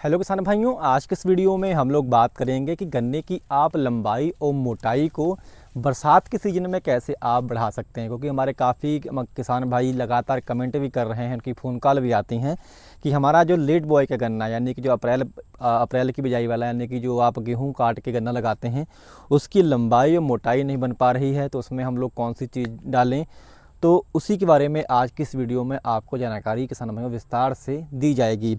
Hello किसान भाइयों, आज के इस वीडियो में हम लोग बात करेंगे कि गन्ने की आप लंबाई और मोटाई को बरसात के सीज़न में कैसे आप बढ़ा सकते हैं। क्योंकि हमारे काफ़ी किसान भाई लगातार कमेंट भी कर रहे हैं, उनकी फ़ोन कॉल भी आती हैं कि हमारा जो लेट बॉय का गन्ना यानी कि जो अप्रैल की बिजाई वाला यानी कि जो आप गेहूं काट के गन्ना लगाते हैं उसकी लंबाई और मोटाई नहीं बन पा रही है, तो उसमें हम लोग कौन सी चीज़ डालें। तो उसी के बारे में आज की इस वीडियो में आपको जानकारी किसान भाइयों विस्तार से दी जाएगी।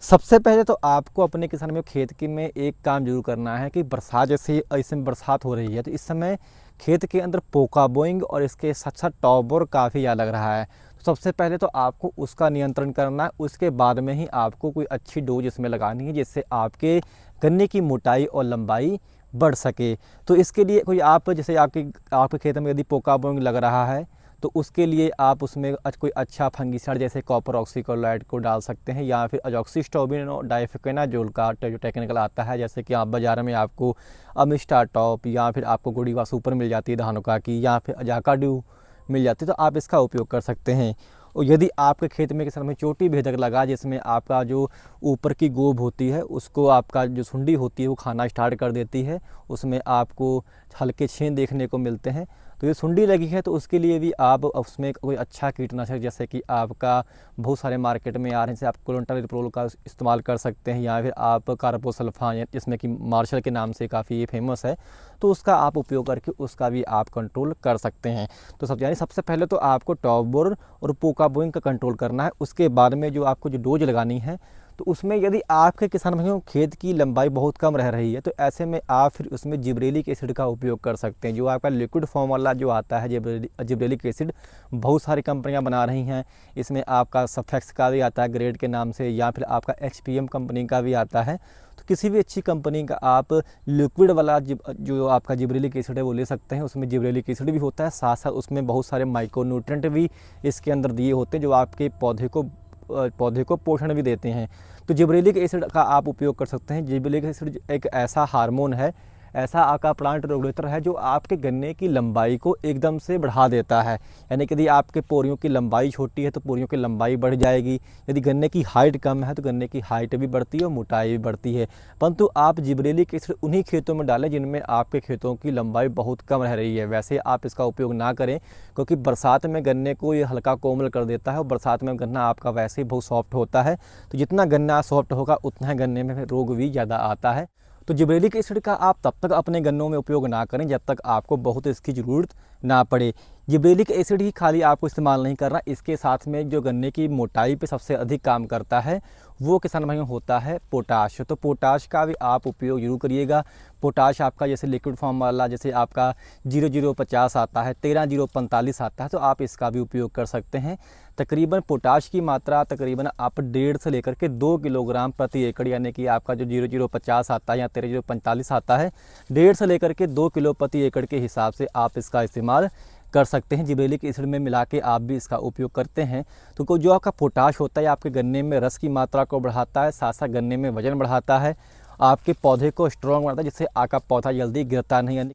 सबसे पहले तो आपको अपने किसान में खेत के में एक काम जरूर करना है कि बरसात जैसे इस समय बरसात हो रही है तो इस समय खेत के अंदर पोका बोइंग और इसके साथ साथ टॉप बोर काफ़ी ज़्यादा लग रहा है। तो सबसे पहले तो आपको उसका नियंत्रण करना है, उसके बाद में ही आपको कोई अच्छी डोज इसमें लगानी है जिससे आपके गन्ने की मोटाई और लंबाई बढ़ सके। तो इसके लिए कोई आप जैसे आपके खेत में यदि पोका बोइंग लग रहा है तो उसके लिए आप उसमें कोई अच्छा फंगिसाइड जैसे कॉपर ऑक्सीक्लोराइड को डाल सकते हैं या फिर अजॉक्सिस्ट्रोबिन और डाइफेनाजोल का जो टेक्निकल आता है, जैसे कि आप बाज़ार में आपको अमिस्टार टॉप या फिर आपको गोडीवा सुपर मिल जाती है धानुका की या फिर अजाकाड्यू मिल जाती है, तो आप इसका उपयोग कर सकते हैं। और यदि आपके खेत में किसान में चोटी भेदक लगा जिसमें आपका जो ऊपर की गोब होती है उसको आपका जो सुंडी होती है वो खाना स्टार्ट कर देती है, उसमें आपको हल्के छेद देखने को मिलते हैं, तो ये सुंडी लगी है तो उसके लिए भी आप उसमें कोई अच्छा कीटनाशक जैसे कि आपका बहुत सारे मार्केट में आ रहे हैं, जैसे आप क्लोंट्राबिप्रोल का इस्तेमाल कर सकते हैं या फिर आप कार्बोसल्फान जिसमें कि मार्शल के नाम से काफ़ी ये फेमस है, तो उसका आप उपयोग करके उसका भी आप कंट्रोल कर सकते हैं। तो सबसे पहले तो आपको टॉप बोर और पोका बोइंग का कंट्रोल करना है। उसके बाद में जो आपको जो डोज लगानी है तो उसमें यदि आपके किसान भाइयों खेत की लंबाई बहुत कम रह रही है तो ऐसे में आप फिर उसमें जिब्रेलिक एसिड का उपयोग कर सकते हैं। जो आपका लिक्विड फॉर्म वाला जो आता है जिब्रेलिक एसिड बहुत सारी कंपनियां बना रही हैं। इसमें आपका सफेक्स का भी आता है ग्रेड के नाम से या फिर आपका HPM कंपनी का भी आता है। तो किसी भी अच्छी कंपनी का आप लिक्विड वाला जो आपका जिब्रेलिक एसिड है वो ले सकते हैं। उसमें जिब्रेलिक एसिड भी होता है, साथ साथ उसमें बहुत सारे माइक्रोन्यूट्रिएंट भी इसके अंदर दिए होते हैं जो आपके पौधे को पोषण भी देते हैं। तो जिब्रेलिक एसिड का आप उपयोग कर सकते हैं। जिब्रेलिक एसिड एक ऐसा हार्मोन है, ऐसा आपका प्लांट रेगुलेटर है जो आपके गन्ने की लंबाई को एकदम से बढ़ा देता है। यानी कि यदि आपके पोरियों की लंबाई छोटी है तो पोरियों की लंबाई बढ़ जाएगी, यदि गन्ने की हाइट कम है तो गन्ने की हाइट भी बढ़ती है और मोटाई भी बढ़ती है। परंतु आप जिब्रेलिक एसिड उन्हीं खेतों में डालें जिनमें आपके खेतों की लंबाई बहुत कम रह रही है। वैसे आप इसका उपयोग ना करें क्योंकि बरसात में गन्ने को ये हल्का कोमल कर देता है और बरसात में गन्ना आपका वैसे ही बहुत सॉफ्ट होता है, तो जितना गन्ना सॉफ्ट होगा उतना ही गन्ने में रोग भी ज़्यादा आता है। तो जिब्रेलिक एसिड का आप तब तक अपने गन्नों में उपयोग ना करें जब तक आपको बहुत इसकी ज़रूरत ना पड़े। जिब्रेलिक एसिड ही खाली आपको इस्तेमाल नहीं करना, इसके साथ में जो गन्ने की मोटाई पे सबसे अधिक काम करता है वो किसान भाइयों होता है पोटाश। तो पोटाश का भी आप उपयोग जरूर करिएगा। पोटाश आपका जैसे लिक्विड फॉर्म वाला जैसे आपका 0050 आता है, 13045 आता है, तो आप इसका भी उपयोग कर सकते हैं। तकरीबन पोटाश की मात्रा तकरीबन आप 1.5 से लेकर के 2 किलोग्राम प्रति एकड़, यानी कि आपका जो 0050 आता है या 13045 आता है, 1.5 से लेकर के 2 किलो प्रति एकड़ के हिसाब से आप इसका इस्तेमाल कर सकते हैं। जिब्रेलिक एसिड में मिला के आप भी इसका उपयोग करते हैं तो जो आपका पोटाश होता है आपके गन्ने में रस की मात्रा को बढ़ाता है, साथ साथ गन्ने में वजन बढ़ाता है, आपके पौधे को स्ट्रॉन्ग बनाता है जिससे आपका पौधा जल्दी गिरता नहीं। यानी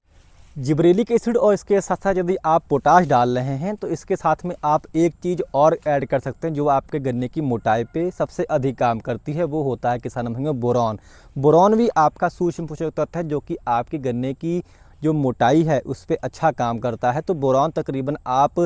जिब्रेलिक एसिड और इसके साथ साथ यदि आप पोटाश डाल रहे हैं तो इसके साथ में आप एक चीज़ और ऐड कर सकते हैं जो आपके गन्ने की मोटाई पे सबसे अधिक काम करती है, वो होता है किसान भाइयों बोरॉन। बोरॉन भी आपका सूक्ष्म पोषक तत्व है जो कि आपके गन्ने की जो मोटाई है उस पर अच्छा काम करता है। तो बोरॉन तकरीबन आप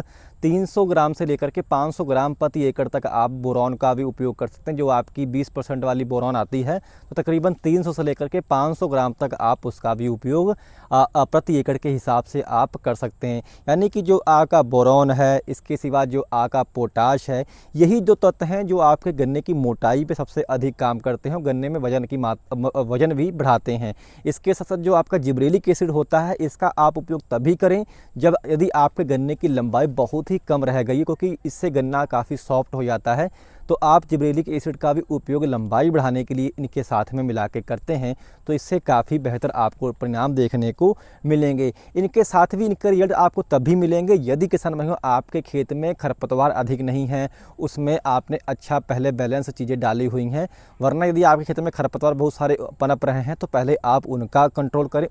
300 ग्राम से लेकर के 500 ग्राम प्रति एकड़ तक आप बोरॉन का भी उपयोग कर सकते हैं। जो आपकी 20% वाली बोरॉन आती है तो तकरीबन 300 से लेकर के 500 ग्राम तक आप उसका भी उपयोग प्रति एकड़ के हिसाब से आप कर सकते हैं। यानी कि जो आपका बोरॉन है, इसके सिवा जो आपका पोटाश है, यही दो तत्व हैं जो आपके गन्ने की मोटाई पे सबसे अधिक काम करते हैं, गन्ने में वजन भी बढ़ाते हैं। इसके साथ साथ जो आपका जिब्रेलिक एसिड होता है इसका आप उपयोग तभी करें जब यदि आपके गन्ने की लंबाई बहुत ही कम रह गई, क्योंकि इससे गन्ना काफ़ी सॉफ्ट हो जाता है। तो आप जिब्रेलिक एसिड का भी उपयोग लंबाई बढ़ाने के लिए इनके साथ में मिला के करते हैं तो इससे काफ़ी बेहतर आपको परिणाम देखने को मिलेंगे। इनके साथ भी इनके रिजल्ट आपको तभी मिलेंगे यदि किसान भाइयों आपके खेत में खरपतवार अधिक नहीं है, उसमें आपने अच्छा पहले बैलेंस चीज़ें डाली हुई हैं। वरना यदि आपके खेत में खरपतवार बहुत सारे पनप रहे हैं तो पहले आप उनका कंट्रोल करें,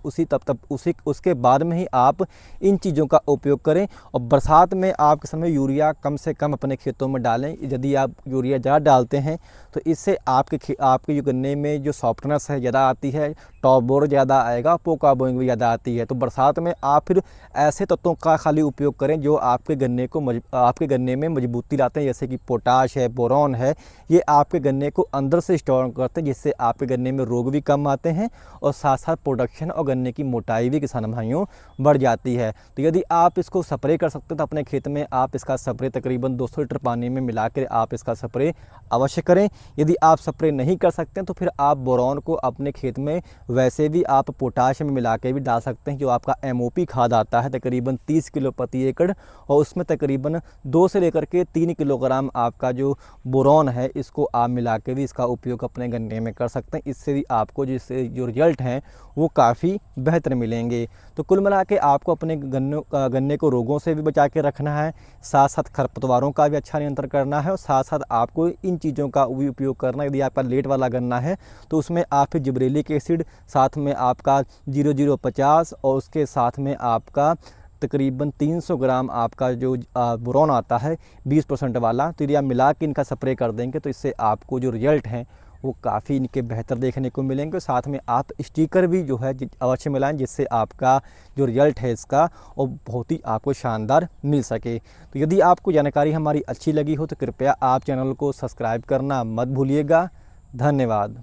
उसके बाद में ही आप इन चीज़ों का उपयोग करें। और बरसात में आप किसान यूरिया कम से कम अपने खेतों में डालें। यदि आप यूरिया ज़्यादा डालते हैं तो इससे आपके जो गन्ने में जो सॉफ्टनेस है ज़्यादा आती है, टॉप बोर ज़्यादा आएगा, पोका बोइंग भी ज़्यादा आती है। तो बरसात में आप फिर ऐसे तत्वों का खाली उपयोग करें जो आपके गन्ने में मजबूती लाते हैं, जैसे कि पोटाश है, बोरॉन है। ये आपके गन्ने को अंदर से स्ट्रॉन्ग करते हैं, जिससे आपके गन्ने में रोग भी कम आते हैं और साथ साथ प्रोडक्शन और गन्ने की मोटाई भी किसान भाइयों बढ़ जाती है। तो यदि आप इसको स्प्रे कर सकते हैं तो अपने खेत में आप इसका स्प्रे तकरीबन 200 लीटर पानी में मिलाकर आप इसका स्प्रे अवश्य करें। यदि आप स्प्रे नहीं कर सकते हैं तो फिर आप बोरॉन को अपने खेत में वैसे भी आप पोटाश में मिला के भी डाल सकते हैं, जो आपका MOP खाद आता है तकरीबन 30 किलो प्रति एकड़, और उसमें तकरीबन 2 से लेकर के 3 किलोग्राम आपका जो बोरॉन है इसको आप मिला के भी इसका उपयोग अपने गन्ने में कर सकते हैं। इससे भी आपको जो रिजल्ट हैं वो काफ़ी बेहतर मिलेंगे। तो कुल मिला के आपको अपने गन्ने को रोगों से भी बचा के रखना है, साथ साथ खरपतवारों का भी अच्छा नियंत्रण करना है, और साथ साथ आपको इन चीज़ों का भी उपयोग करना है। यदि आपका लेट वाला गन्ना है तो उसमें आप फिर जिब्रेलिक एसिड, साथ में आपका 0050 और उसके साथ में आपका तकरीबन 300 ग्राम आपका जो बोरॉन आता है 20% वाला, तो यदि आप मिला के इनका स्प्रे कर देंगे तो इससे आपको जो रिजल्ट हैं वो काफ़ी इनके बेहतर देखने को मिलेंगे। साथ में आप स्टिकर भी जो है अवश्य मिलाएं, जिससे आपका जो रिजल्ट है इसका वो बहुत ही आपको शानदार मिल सके। तो यदि आपको जानकारी हमारी अच्छी लगी हो तो कृपया आप चैनल को सब्सक्राइब करना मत भूलिएगा। धन्यवाद।